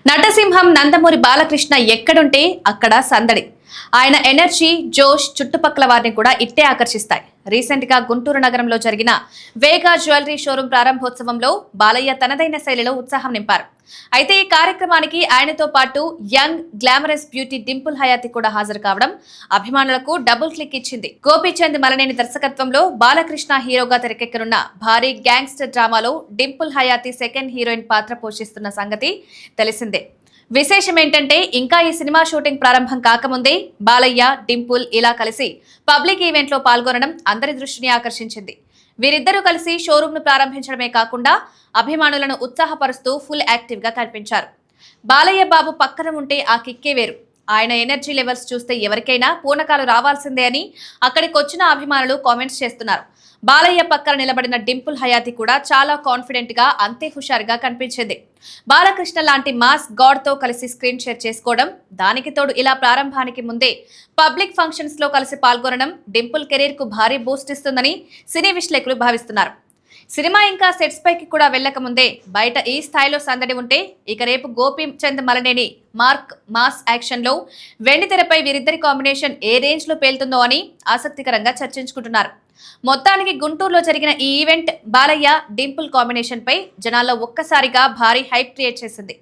నటసింహం నందమూరి బాలకృష్ణ ఎక్కడుంటే అక్కడ సందడి. ఆయన ఎనర్జీ, జోష్ చుట్టుపక్కల వారిని కూడా ఇట్టే ఆకర్షిస్తాయి. రీసెంట్ గా గుంటూరు నగరంలో జరిగిన వేగా జ్యువెలరీ షోరూం ప్రారంభోత్సవంలో బాలయ్య తనదైన శైలిలో ఉత్సాహం నింపారు. అయితే ఈ కార్యక్రమానికి ఆయనతో పాటు young glamorous beauty Dimple Hayathi కూడా హాజరు కావడం అభిమానులకు డబుల్ క్లిక్ ఇచ్చింది. గోపీచంద్ మలనేని దర్శకత్వంలో బాలకృష్ణ హీరోగా తెరకెక్కనున్న భారీ గ్యాంగ్స్టర్ డ్రామాలో డింపుల్ హయాతి సెకండ్ హీరోయిన్ పాత్ర పోషిస్తున్న సంగతి తెలిసిందే. విశేషం ఏంటంటే ఇంకా ఈ సినిమా షూటింగ్ ప్రారంభం కాకముందే బాలయ్య, డింపుల్ ఇలా కలిసి పబ్లిక్ ఈవెంట్ లో పాల్గొనడం అందరి దృష్టిని ఆకర్షించింది. వీరిద్దరూ కలిసి షోరూమ్ ను ప్రారంభించడమే కాకుండా అభిమానులను ఉత్సాహపరుస్తూ ఫుల్ యాక్టివ్ గా కనిపించారు. బాలయ్య బాబు పక్కన ఉంటే ఆ కిక్కే వేరు. ఆయన ఎనర్జీ లెవెల్స్ చూస్తే ఎవరికైనా పూనకాలు రావాల్సిందే అని అక్కడికొచ్చిన అభిమానులు కామెంట్స్ చేస్తున్నారు. బాలయ్య పక్కన నిలబడిన డింపుల్ హయాతి కూడా చాలా కాన్ఫిడెంట్ గా, అంతే హుషారుగా కనిపించింది. బాలకృష్ణ లాంటి మాస్ గాడ్ తో కలిసి స్క్రీన్ షేర్ చేసుకోవడం, దానికి తోడు ఇలా ప్రారంభానికి ముందే పబ్లిక్ ఫంక్షన్స్ లో కలిసి పాల్గొనడం డింపుల్ కెరీర్ కు భారీ బూస్ట్ ఇస్తుందని సినీ విశ్లేషకులు భావిస్తున్నారు. సినిమా ఇంకా సెట్స్ పైకి కూడా వెళ్లక ముందే బయట ఈ స్థాయిలో సందడి ఉంటే ఇక రేపు Gopichand Malineni mark mass action లో వెండితెరపై వీరిద్దరి కాంబినేషన్ ఏ రేంజ్ లో పేలుతుందో అని ఆసక్తికరంగా చర్చించుకుంటున్నారు. మొత్తానికి గుంటూరులో జరిగిన ఈ ఈవెంట్ బాలయ్య, డింపుల్ కాంబినేషన్ పై జనాల్లో ఒక్కసారిగా భారీ హైప్ క్రియేట్ చేసింది.